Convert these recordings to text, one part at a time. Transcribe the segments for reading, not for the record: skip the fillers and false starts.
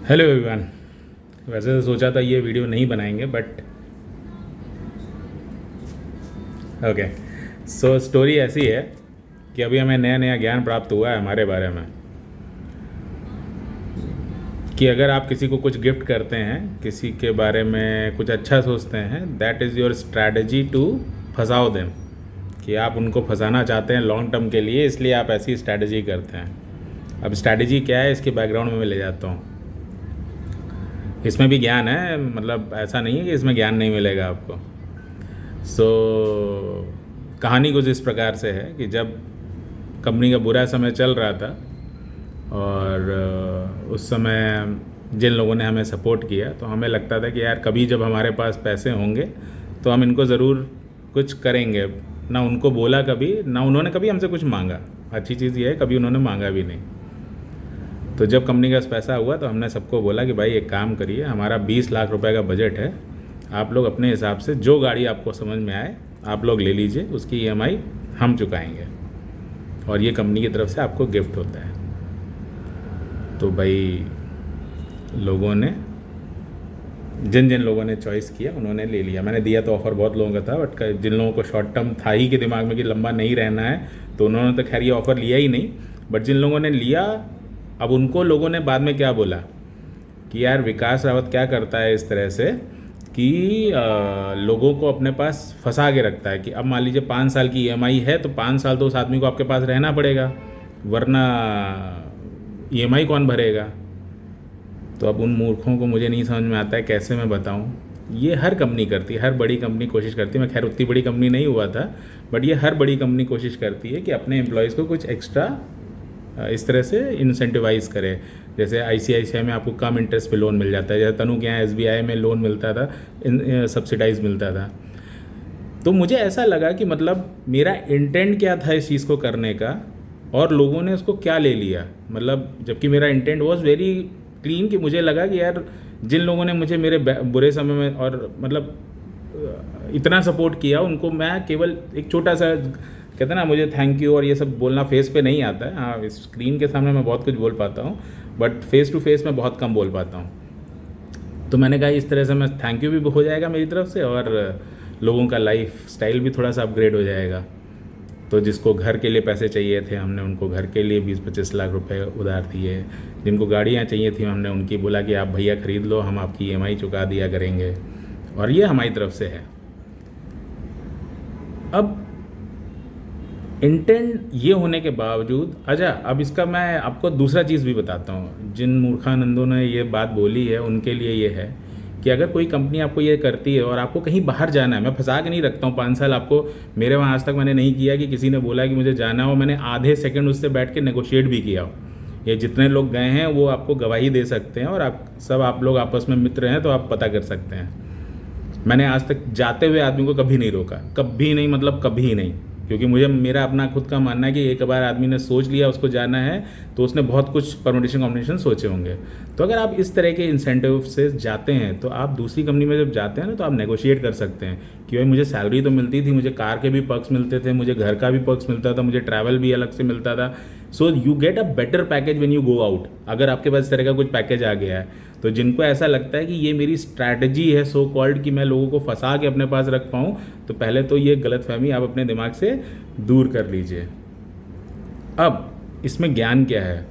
Hello everyone. वैसे तो सोचा था ये वीडियो नहीं बनाएंगे बट ओके। सो स्टोरी ऐसी है कि अभी हमें नया नया ज्ञान प्राप्त हुआ है हमारे बारे में कि अगर आप किसी को कुछ गिफ्ट करते हैं, किसी के बारे में कुछ अच्छा सोचते हैं, that is your strategy to फंसाओ देम। कि आप उनको फंसाना चाहते हैं लॉन्ग टर्म के लिए, इसलिए आप ऐसी स्ट्रैटेजी करते हैं। अब स्ट्रैटेजी क्या है इसके बैकग्राउंड में मैं ले जाता हूँ। इसमें भी ज्ञान है, मतलब ऐसा नहीं है कि इसमें ज्ञान नहीं मिलेगा आपको। सो कहानी कुछ इस प्रकार से है कि जब कंपनी का बुरा समय चल रहा था और उस समय जिन लोगों ने हमें सपोर्ट किया, तो हमें लगता था कि यार कभी जब हमारे पास पैसे होंगे तो हम इनको ज़रूर कुछ करेंगे। ना उनको बोला कभी, ना उन्होंने कभी हमसे कुछ मांगा। अच्छी चीज़ ये है, कभी उन्होंने मांगा भी नहीं। तो जब कंपनी का पैसा हुआ तो हमने सबको बोला कि भाई एक काम करिए, हमारा 20 लाख रुपए का बजट है, आप लोग अपने हिसाब से जो गाड़ी आपको समझ में आए आप लोग ले लीजिए, उसकी ईएमआई हम चुकाएंगे और ये कंपनी की तरफ से आपको गिफ्ट होता है। तो भाई लोगों ने, जिन जिन लोगों ने चॉइस किया उन्होंने ले लिया। मैंने दिया तो ऑफ़र बहुत लोगों का था, बट जिन लोगों को शॉर्ट टर्म था ही कि दिमाग में कि लंबा नहीं रहना है, तो उन्होंने तो खैर ये ऑफ़र लिया ही नहीं। बट जिन लोगों ने लिया, अब उनको लोगों ने बाद में क्या बोला कि यार विकास रावत क्या करता है इस तरह से कि लोगों को अपने पास फंसा के रखता है कि अब मान लीजिए 5 साल की ईएमआई है तो 5 साल तो उस आदमी को आपके पास रहना पड़ेगा, वरना ईएमआई कौन भरेगा। तो अब उन मूर्खों को मुझे नहीं समझ में आता है कैसे मैं बताऊं। ये हर कंपनी करती है, हर बड़ी कंपनी कोशिश करती है। मैं खैर उतनी बड़ी कंपनी नहीं हुआ था, बट ये हर बड़ी कंपनी कोशिश करती है कि अपने एम्प्लॉयज़ को कुछ एक्स्ट्रा इस तरह से इंसेंटिवाइज़ करे। जैसे आईसीआईसीआई में आपको कम इंटरेस्ट पे लोन मिल जाता है, जैसे तनु के यहाँ एसबीआई में लोन मिलता था, सब्सिडाइज मिलता था। तो मुझे ऐसा लगा कि मतलब मेरा इंटेंट क्या था इस चीज़ को करने का और लोगों ने उसको क्या ले लिया। मतलब जबकि मेरा इंटेंट वॉज वेरी क्लीन, कि मुझे लगा कि यार जिन लोगों ने मुझे मेरे बुरे समय में और मतलब इतना सपोर्ट किया, उनको मैं केवल एक छोटा सा, कहते हैं ना, मुझे थैंक यू और ये सब बोलना फेस पे नहीं आता है। हाँ, स्क्रीन के सामने मैं बहुत कुछ बोल पाता हूँ, बट फेस टू फेस मैं बहुत कम बोल पाता हूँ। तो मैंने कहा इस तरह से मैं थैंक यू भी हो जाएगा मेरी तरफ से और लोगों का लाइफ स्टाइल भी थोड़ा सा अपग्रेड हो जाएगा। तो जिसको घर के लिए पैसे चाहिए थे हमने उनको घर के लिए 20-25 लाख रुपए उधार दिए। जिनको गाड़ियाँ चाहिए थी हमने उनकी बोला कि आप भैया ख़रीद लो, हम आपकी ईएमआई चुका दिया करेंगे, और ये हमारी तरफ से है। अब इंटेंट ये होने के बावजूद, अच्छा अब इसका मैं आपको दूसरा चीज़ भी बताता हूँ। जिन मूर्खानंदों ने ये बात बोली है उनके लिए ये है कि अगर कोई कंपनी आपको ये करती है और आपको कहीं बाहर जाना है, मैं फंसा के नहीं रखता हूँ 5 साल आपको, मेरे वहाँ आज तक मैंने नहीं किया कि किसी ने बोला कि मुझे जाना हो, मैंने आधे सेकंड उससे बैठ के नेगोशिएट भी किया हो। ये जितने लोग गए हैं वो आपको गवाही दे सकते हैं, और आप लोग आपस में मित्र हैं तो आप पता कर सकते हैं। मैंने आज तक जाते हुए आदमी को कभी नहीं रोका, कभी नहीं, मतलब कभी नहीं। क्योंकि मुझे मेरा अपना खुद का मानना है कि एक बार आदमी ने सोच लिया उसको जाना है तो उसने बहुत कुछ परमुटेशन कॉम्बिनेशन सोचे होंगे। तो अगर आप इस तरह के इंसेंटिव से जाते हैं तो आप दूसरी कंपनी में जब जाते हैं ना तो आप नेगोशिएट कर सकते हैं कि भाई मुझे सैलरी तो मिलती थी, मुझे कार के भी पर्क्स मिलते थे, मुझे घर का भी पर्क्स मिलता था, मुझे ट्रैवल भी अलग से मिलता था। So you get a better package when you go out. अगर आपके पास इस तरह का कुछ पैकेज आ गया है तो जिनको ऐसा लगता है कि ये मेरी स्ट्रैटेजी है सो कॉल्ड कि मैं लोगों को फंसा के अपने पास रख पाऊँ, तो पहले तो ये गलतफहमी आप अपने दिमाग से दूर कर लीजिए। अब इसमें ज्ञान क्या है,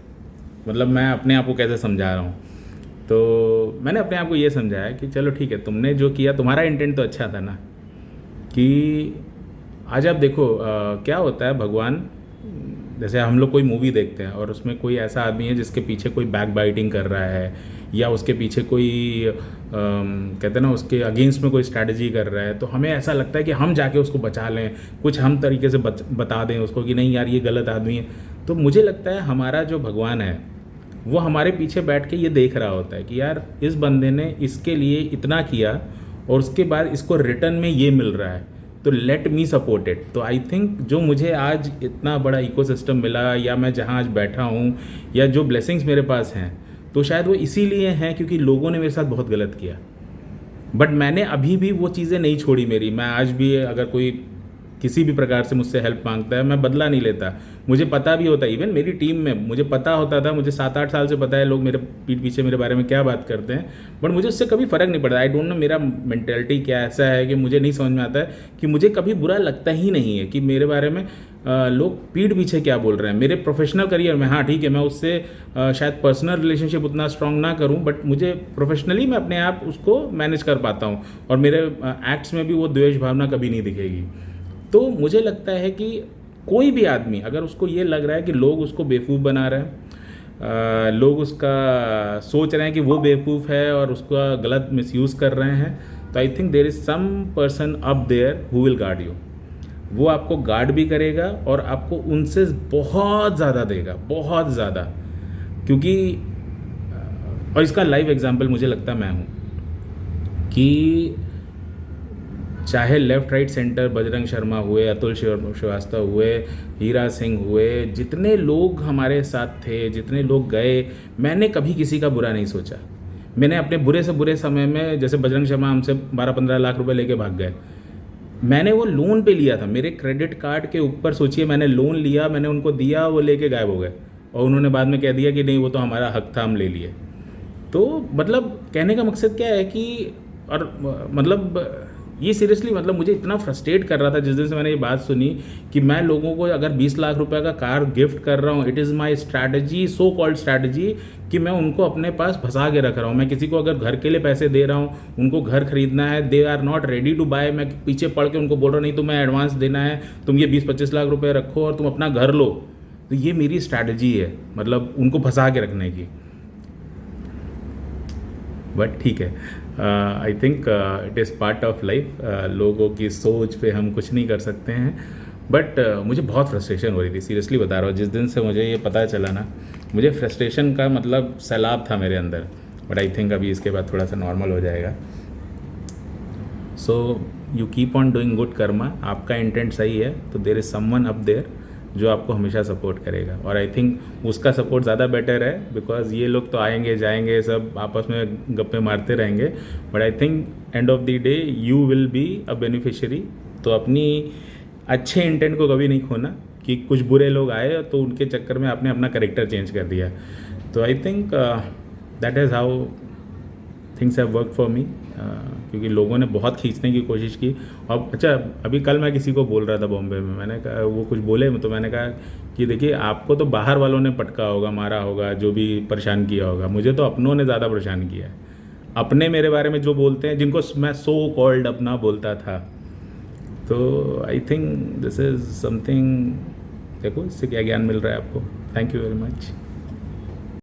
मतलब मैं अपने आप को कैसे समझा रहा हूँ। तो मैंने अपने आप को ये समझाया कि चलो ठीक है, तुमने जो किया तुम्हारा इंटेंट तो अच्छा था ना। कि आज आप देखो क्या होता है, भगवान, जैसे हम लोग कोई मूवी देखते हैं और उसमें कोई ऐसा आदमी है जिसके पीछे कोई बैक बाइटिंग कर रहा है या उसके पीछे कोई कहते हैं ना उसके अगेंस्ट में कोई स्ट्रैटेजी कर रहा है, तो हमें ऐसा लगता है कि हम जाके उसको बचा लें, कुछ हम तरीके से बता दें उसको कि नहीं यार ये गलत आदमी है। तो मुझे लगता है हमारा जो भगवान है वो हमारे पीछे बैठ के ये देख रहा होता है कि यार इस बंदे ने इसके लिए इतना किया और उसके बाद इसको रिटर्न में ये मिल रहा है, तो लेट मी सपोर्ट इट। तो आई थिंक जो मुझे आज इतना बड़ा इकोसिस्टम मिला या मैं जहाँ आज बैठा हूँ या जो ब्लेसिंग्स मेरे पास हैं, तो शायद वो इसीलिए हैं क्योंकि लोगों ने मेरे साथ बहुत गलत किया। बट मैंने अभी भी वो चीज़ें नहीं छोड़ी मेरी। मैं आज भी अगर कोई किसी भी प्रकार से मुझसे हेल्प मांगता है, मैं बदला नहीं लेता। मुझे पता भी होता है, इवन मेरी टीम में मुझे पता होता था, मुझे 7-8 साल से पता है लोग मेरे पीठ पीछे मेरे बारे में क्या बात करते हैं, बट मुझे उससे कभी फ़र्क नहीं पड़ता। आई डोंट नो मेरा मेंटेलिटी क्या ऐसा है कि मुझे नहीं समझ में आता है कि मुझे कभी बुरा लगता ही नहीं है कि मेरे बारे में लोग पीठ पीछे क्या बोल रहे हैं। मेरे प्रोफेशनल करियर में हाँ ठीक है, मैं उससे शायद पर्सनल रिलेशनशिप उतना स्ट्रांग ना करूं, बट मुझे प्रोफेशनली मैं अपने आप उसको मैनेज कर पाता हूं, और मेरे एक्ट्स में भी वो द्वेष भावना कभी नहीं दिखेगी। तो मुझे लगता है कि कोई भी आदमी अगर उसको ये लग रहा है कि लोग उसको बेवकूफ़ बना रहे हैं, लोग उसका सोच रहे हैं कि वो बेवकूफ़ है और उसका गलत मिसयूज़ कर रहे हैं, तो I think there is some person up there who will guard you. वो आपको गार्ड भी करेगा और आपको उनसे बहुत ज़्यादा देगा, बहुत ज़्यादा। क्योंकि और इसका लाइव एग्जांपल मुझे लगता मैं हूँ कि चाहे left right centre Bajrang Sharma हुए, अतुल श्रीवास्तव हुए, हीरा सिंह हुए, जितने लोग हमारे साथ थे, जितने लोग गए, मैंने कभी किसी का बुरा नहीं सोचा। मैंने अपने बुरे से बुरे समय में, जैसे बजरंग शर्मा हमसे 12-15 लाख रुपए लेके भाग गए, मैंने वो लोन पे लिया था, मेरे क्रेडिट कार्ड के ऊपर सोचिए मैंने लोन लिया, मैंने उनको दिया, वो लेके गायब हो गए, और उन्होंने बाद में कह दिया कि नहीं वो तो हमारा हक था, हम ले लिए। तो मतलब कहने का मकसद क्या है कि, और मतलब ये सीरियसली मतलब मुझे इतना फ्रस्ट्रेट कर रहा था जिस दिन से मैंने ये बात सुनी कि मैं लोगों को अगर 20 लाख रुपए का कार गिफ्ट कर रहा हूँ, it is my strategy, so called strategy, कि मैं उनको अपने पास फंसा के रख रहा हूँ। मैं किसी को अगर घर के लिए पैसे दे रहा हूँ, उनको घर खरीदना है, they are not ready to buy, मैं पीछे पड़ के उनको बोल रहा हूँ नहीं तुम्हें एडवांस देना है, तुम ये 20-25 लाख रुपये रखो और तुम अपना घर लो। तो ये मेरी स्ट्रैटेजी है, मतलब उनको फंसा के रखने की। बट ठीक है, I think it is part of life. लोगों की सोच पे हम कुछ नहीं कर सकते हैं। बट मुझे बहुत फ्रस्ट्रेशन हो रही थी, सीरियसली बता रहा हूँ। जिस दिन से मुझे ये पता चला ना, मुझे फ्रस्ट्रेशन का मतलब सैलाब था मेरे अंदर। बट आई थिंक अभी इसके बाद थोड़ा सा नॉर्मल हो जाएगा। So you keep on doing good karma. आपका इंटेंट सही है तो there is someone up there जो आपको हमेशा सपोर्ट करेगा, और आई थिंक उसका सपोर्ट ज़्यादा बेटर है, बिकॉज ये लोग तो आएंगे जाएंगे, सब आपस में गप्पे मारते रहेंगे, but I think end of the day you will be a beneficiary. तो अपनी अच्छे इंटेंट को कभी नहीं खोना कि कुछ बुरे लोग आए तो उनके चक्कर में आपने अपना करेक्टर चेंज कर दिया। तो I think that is how things have work for me, क्योंकि लोगों ने बहुत खींचने की कोशिश की। अब अच्छा, अभी कल मैं किसी को बोल रहा था बॉम्बे में, मैंने कहा, वो कुछ बोले तो मैंने कहा कि देखिए आपको तो बाहर वालों ने पटका होगा, मारा होगा, जो भी परेशान किया होगा, मुझे तो अपनों ने ज़्यादा परेशान किया है। अपने मेरे बारे में जो बोलते हैं, जिनको मैं सो कॉल्ड अपना बोलता था, तो I think this is something. देखो इससे क्या ज्ञान मिल रहा है आपको। Thank you very much.